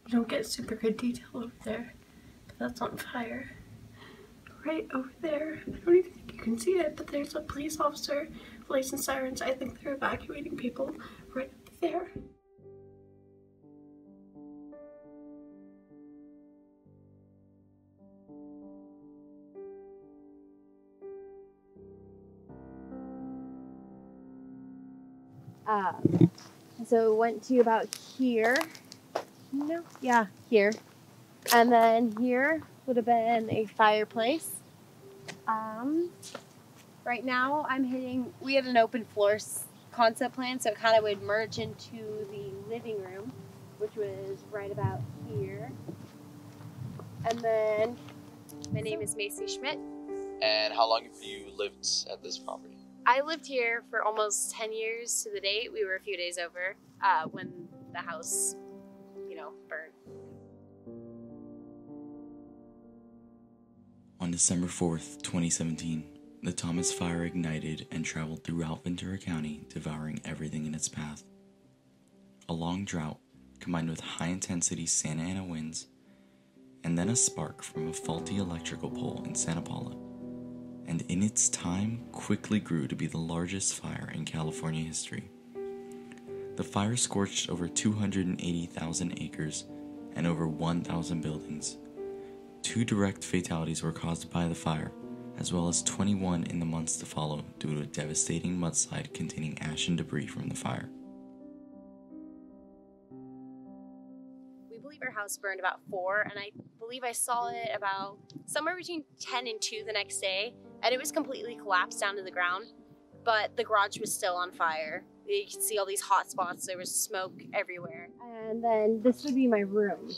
You don't get super good detail over there, but that's on fire. Right over there, I don't even think you can see it, but there's a police officer blazing sirens. I think they're evacuating people right up there. So went to about here. No, yeah, here. And then here would have been a fireplace. Right now we had an open floor concept plan, so it kind of would merge into the living room, which was right about here. And then my name is Macy Schmidt. And how long have you lived at this property? I lived here for almost 10 years to the date. We were a few days over when the house, burned. On December 4th, 2017, the Thomas Fire ignited and traveled throughout Ventura County, devouring everything in its path. A long drought, combined with high-intensity Santa Ana winds, and then a spark from a faulty electrical pole in Santa Paula, and in its time quickly grew to be the largest fire in California history. The fire scorched over 280,000 acres and over 1,000 buildings. 2 direct fatalities were caused by the fire, as well as 21 in the months to follow due to a devastating mudslide containing ash and debris from the fire. We believe our house burned about 4, and I believe I saw it about somewhere between 10 and 2 the next day, and it was completely collapsed down to the ground, but the garage was still on fire. You could see all these hot spots. There was smoke everywhere. And then this would be my room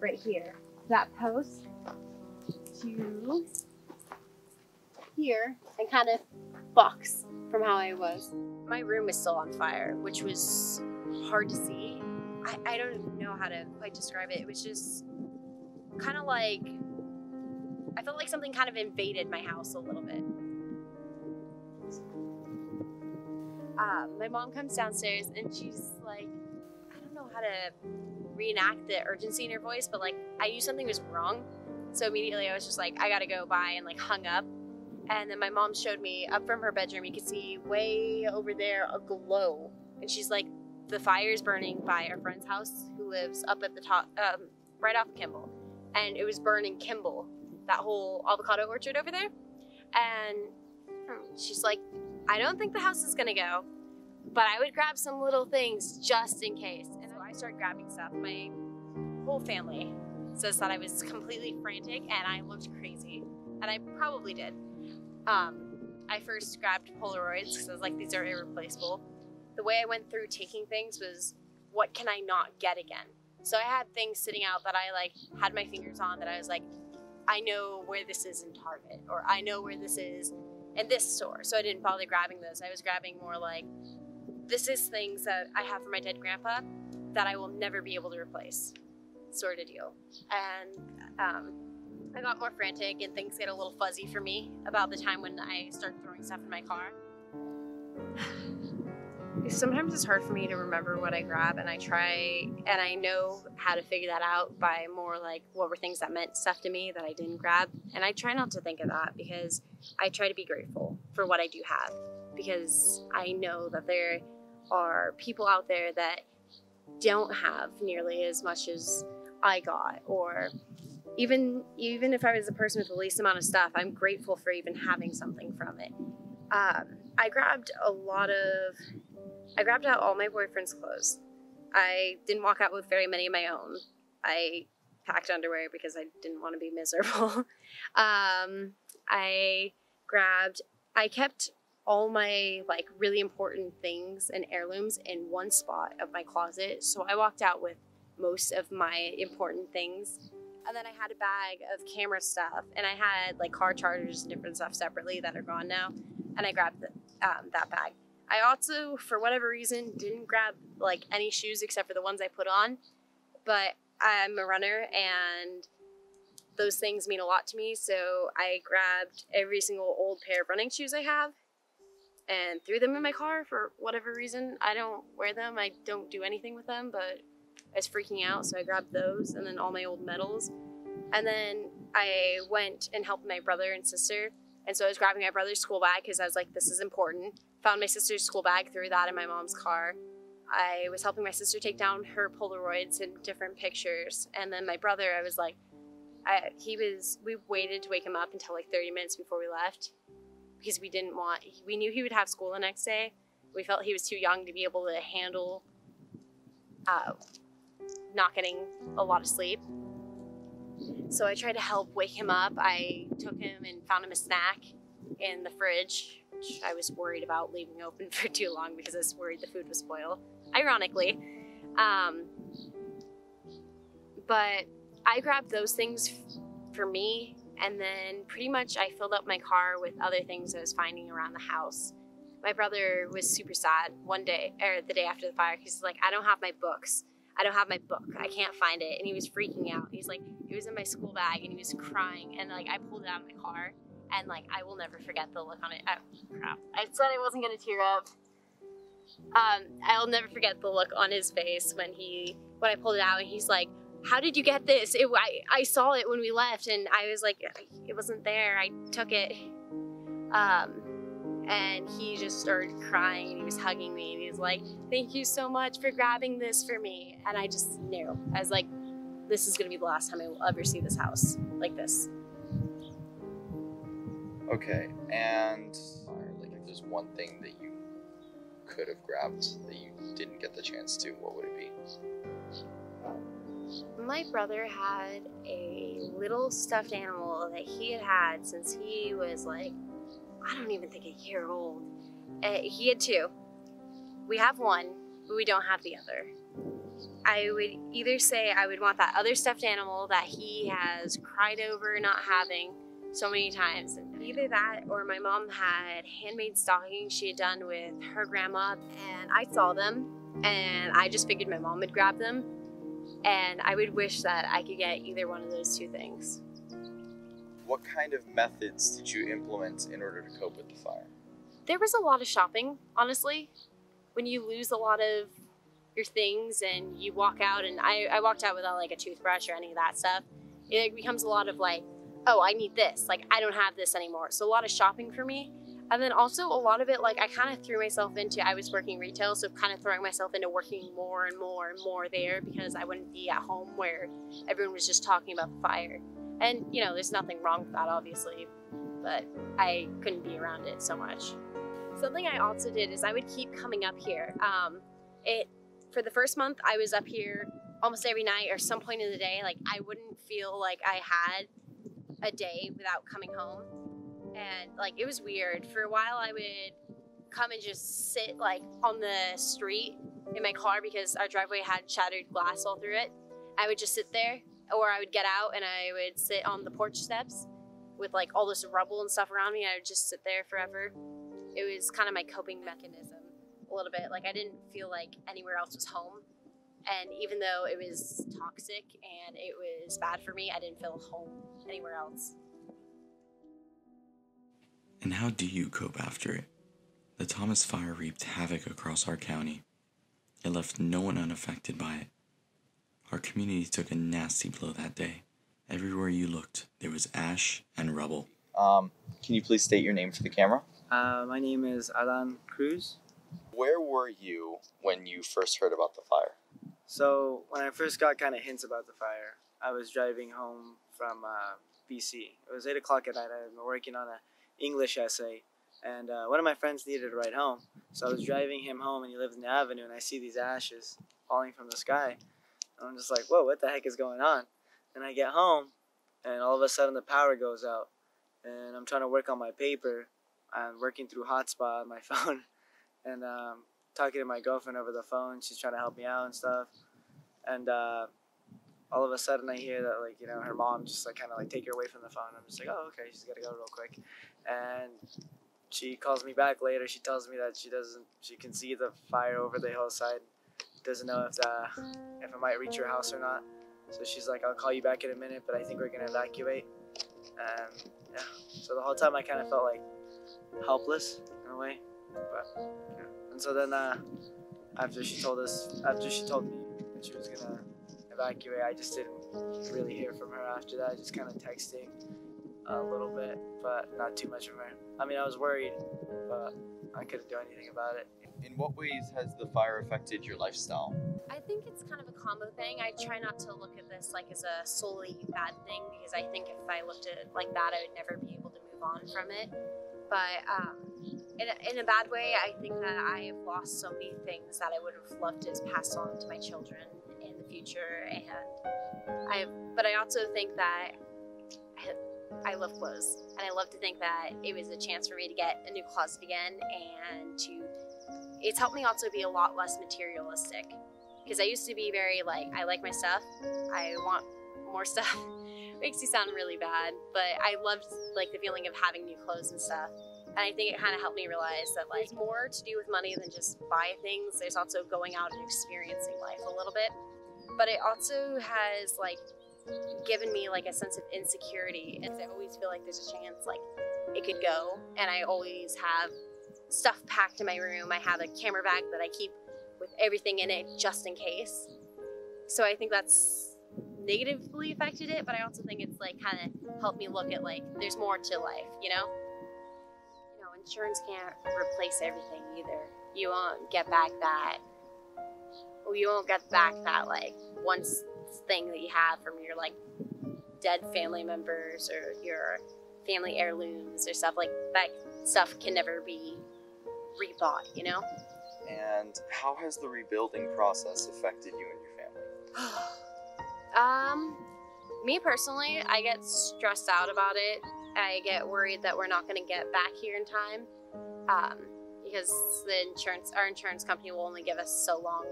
right here. That post to here and kind of box from how I was. My room is still on fire, which was hard to see. I don't know how to quite describe it. It was just kind of like, I felt like something kind of invaded my house a little bit. My mom comes downstairs and she's like, I don't know how to reenact the urgency in her voice, but like I knew something was wrong. So immediately I was just like, I gotta go by, and like hung up. And then my mom showed me up from her bedroom, you could see way over there a glow. And she's like, the fire's burning by our friend's house who lives up at the top, right off of Kimball. And it was burning Kimball, that whole avocado orchard over there. And she's like, I don't think the house is gonna go, but I would grab some little things just in case. And so I started grabbing stuff. My whole family says that I was completely frantic and I looked crazy. And I probably did. I first grabbed Polaroids because I was like, these are irreplaceable. The way I went through taking things was, what can I not get again? So I had things sitting out that I like had my fingers on that I was like, I know where this is in Target, or I know where this is in this store. So I didn't bother grabbing those. I was grabbing more like, this is things that I have for my dead grandpa that I will never be able to replace, sort of deal. And I got more frantic and things get a little fuzzy for me about the time when I started throwing stuff in my car. Sometimes it's hard for me to remember what I grab, and I try, and I know how to figure that out by more like what were things that meant stuff to me that I didn't grab. And I try not to think of that because I try to be grateful for what I do have, because I know that there are people out there that don't have nearly as much as I got, or even if I was the person with the least amount of stuff, I'm grateful for even having something from it. I grabbed out all my boyfriend's clothes. I didn't walk out with very many of my own. I packed underwear because I didn't want to be miserable. I kept all my like really important things and heirlooms in one spot of my closet. So I walked out with most of my important things. And then I had a bag of camera stuff, and I had like car chargers and different stuff separately that are gone now. And I grabbed that bag. I also, for whatever reason, didn't grab like any shoes except for the ones I put on, but I'm a runner and those things mean a lot to me. So I grabbed every single old pair of running shoes I have and threw them in my car for whatever reason. I don't wear them. I don't do anything with them, but I was freaking out, so I grabbed those and then all my old medals. And then I went and helped my brother and sister. And so I was grabbing my brother's school bag because I was like, this is important. Found my sister's school bag, threw that in my mom's car. I was helping my sister take down her Polaroids and different pictures. And then my brother, I was like, we waited to wake him up until like 30 minutes before we left because we knew he would have school the next day. We felt he was too young to be able to handle not getting a lot of sleep. So I tried to help wake him up. I took him and found him a snack in the fridge, which I was worried about leaving open for too long because I was worried the food would spoil, ironically. But I grabbed those things for me, and then pretty much I filled up my car with other things I was finding around the house. My brother was super sad one day, or the day after the fire. He's like, I don't have my books. I don't have my book. I can't find it. And he was freaking out. He's like, it was in my school bag, and he was crying. And like, I pulled it out of my car, and like, I will never forget the look on it. Oh, crap. I said I wasn't gonna tear up. I'll never forget the look on his face when I pulled it out, and he's like, how did you get this? I saw it when we left, and I was like, it wasn't there. I took it. And he just started crying, and he was hugging me, and he was like, thank you so much for grabbing this for me. And I just knew. I was like, this is gonna be the last time I will ever see this house like this. Okay, and like if there's one thing that you could have grabbed that you didn't get the chance to, what would it be? My brother had a little stuffed animal that he had since he was like, I don't even think a year old. He had two. We have one, but we don't have the other. I would either say I would want that other stuffed animal that he has cried over not having so many times. Either that or my mom had handmade stockings she had done with her grandma, and I saw them and I just figured my mom would grab them, and I would wish that I could get either one of those two things. What kind of methods did you implement in order to cope with the fire? There was a lot of shopping, honestly. When you lose a lot of your things and you walk out, and I walked out without like a toothbrush or any of that stuff, it becomes a lot of like, oh, I need this. Like, I don't have this anymore. So a lot of shopping for me. And then also a lot of it, like I kind of threw myself into, I was working retail, so kind of throwing myself into working more and more and more there because I wouldn't be at home where everyone was just talking about the fire. And, you know, there's nothing wrong with that, obviously, but I couldn't be around it so much. Something I also did is I would keep coming up here. For the first month, I was up here almost every night or some point in the day. Like, I wouldn't feel like I had a day without coming home. And, like, it was weird. For a while, I would come and just sit, like, on the street in my car because our driveway had shattered glass all through it. I would just sit there. Or I would get out and I would sit on the porch steps with like all this rubble and stuff around me. I would just sit there forever. It was kind of my coping mechanism a little bit. Like I didn't feel like anywhere else was home. And even though it was toxic and it was bad for me, I didn't feel home anywhere else. And how do you cope after it? The Thomas fire reaped havoc across our county. It left no one unaffected by it. Our community took a nasty blow that day. Everywhere you looked, there was ash and rubble. Can you please state your name for the camera? My name is Alan Cruz. Where were you when you first heard about the fire? So when I first got kind of hints about the fire, I was driving home from BC. It was 8 o'clock at night. I had been working on an English essay, and one of my friends needed a ride home. So I was driving him home, and he lived in the avenue, and I see these ashes falling from the sky. And I'm just like, whoa, what the heck is going on? And I get home, and all of a sudden the power goes out. And I'm trying to work on my paper. I'm working through hotspot on my phone. And talking to my girlfriend over the phone. She's trying to help me out and stuff. And all of a sudden I hear that, like, you know, her mom just, like, kind of, like, take her away from the phone. I'm just like, oh, okay, she's got to go real quick. And she calls me back later. She tells me that she can see the fire over the hillside. Doesn't know if I might reach your house or not. So she's like, I'll call you back in a minute, but I think we're going to evacuate. And yeah, so the whole time I kind of felt like helpless in a way. But yeah. And so then after she told me, and she was gonna evacuate. I just didn't really hear from her after that. Just kind of texting a little bit, but not too much from her. I mean, I was worried, but I couldn't do anything about it. In what ways has the fire affected your lifestyle? I think it's kind of a combo thing. I try not to look at this like as a solely bad thing, because I think if I looked at it like that, I would never be able to move on from it. But in a bad way, I think that I have lost so many things that I would have loved to pass on to my children in the future. But I also think that I love clothes, and I love to think that it was a chance for me to get a new closet again, and it's helped me also be a lot less materialistic, because I used to be very like, I like my stuff, I want more stuff. Makes you sound really bad, but I loved like the feeling of having new clothes and stuff. And I think it kind of helped me realize that like there's more to do with money than just buy things. There's also going out and experiencing life a little bit. But it also has like given me like a sense of insecurity, and I always feel like there's a chance like it could go. And I always have stuff packed in my room. I have a camera bag that I keep with everything in it just in case. So I think that's negatively affected it, but I also think it's like kind of helped me look at like there's more to life, you know? Insurance can't replace everything either. You won't get back that like one thing that you have from your like dead family members or your family heirlooms or stuff like that. Stuff can never be rebought, you know? And how has the rebuilding process affected you and your family? Me personally, I get stressed out about it. I get worried that we're not going to get back here in time, because our insurance company will only give us so long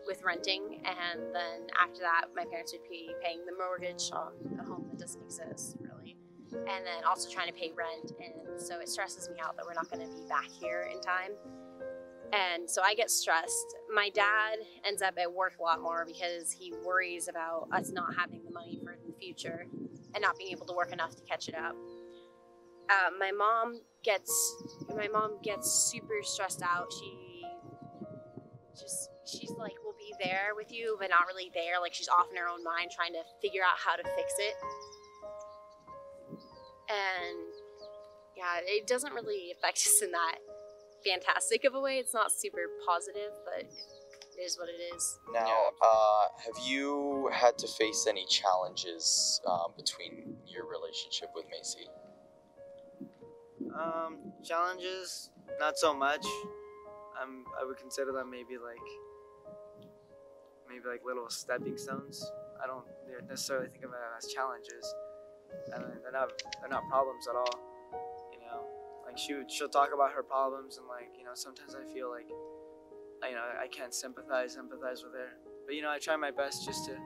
with renting, and then after that, my parents would be paying the mortgage on a home that doesn't exist, really, and then also trying to pay rent, and so it stresses me out that we're not going to be back here in time. And so I get stressed. My dad ends up at work a lot more because he worries about us not having the money for the future and not being able to work enough to catch it up. My mom gets super stressed out. She's like, we'll be there with you, but not really there. Like she's off in her own mind trying to figure out how to fix it. And yeah, it doesn't really affect us in that fantastic of a way. It's not super positive, but it is what it is. Now, have you had to face any challenges between your relationship with Macy? Challenges, not so much. I would consider them maybe like little stepping stones. I don't necessarily think of them as challenges. I mean, they're not problems at all. You know, like she'll talk about her problems, and like, you know, sometimes I feel like, you know, I can't empathize with her. But you know, I try my best just to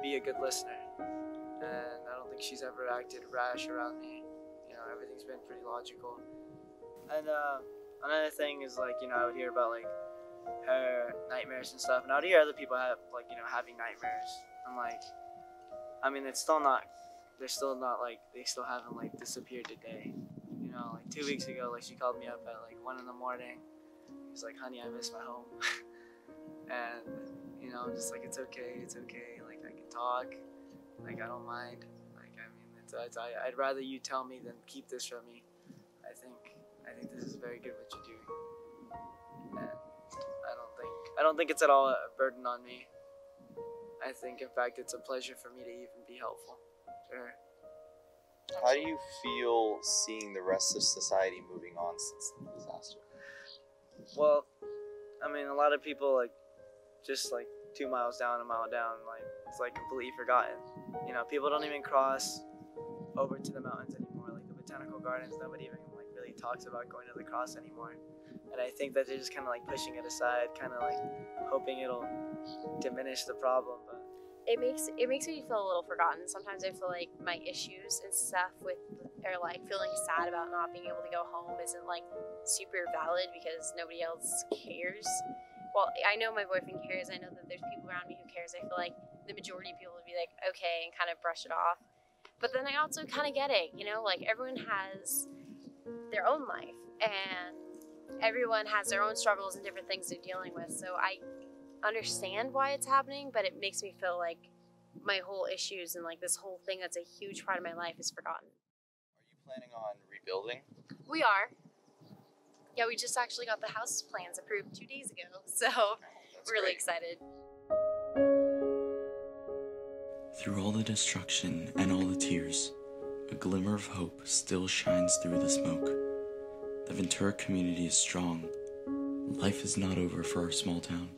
be a good listener, and I don't think she's ever acted rash around me. You know, everything's been pretty logical. And another thing is, like, you know, I would hear about like her nightmares and stuff, and I would hear other people have, like, you know, having nightmares. I'm like, I mean, they still haven't like disappeared today. You know, like 2 weeks ago, like she called me up at like 1 in the morning. She's like, honey, I miss my home. And you know, I'm just like, it's okay, like I can talk, like I don't mind. Like, I mean, I'd rather you tell me than keep this from me. I think this is very good what you're doing. And I don't think it's at all a burden on me. I think, in fact, it's a pleasure for me to even be helpful to her. How do you feel seeing the rest of society moving on since the disaster? Well, I mean, a lot of people, like, just like 2 miles down, a mile down, like, it's like completely forgotten. You know, people don't even cross over to the mountains anymore. Like the botanical gardens, nobody even like really talks about going to the cross anymore. And I think that they're just kind of like pushing it aside, kind of like hoping it'll diminish the problem. But it makes me feel a little forgotten. Sometimes I feel like my issues and stuff or like feeling sad about not being able to go home isn't like super valid because nobody else cares. Well, I know my boyfriend cares. I know that there's people around me who cares. I feel like the majority of people would be like, okay, and kind of brush it off. But then I also kind of get it, you know, like everyone has their own life and everyone has their own struggles and different things they're dealing with. So I understand why it's happening, but it makes me feel like my whole issues and like this whole thing that's a huge part of my life is forgotten. Are you planning on rebuilding? We are. Yeah, we just actually got the house plans approved 2 days ago, so That's really great. excited. Through all the destruction and all the tears, a glimmer of hope still shines through the smoke. The Ventura community is strong. Life is not over for our small town.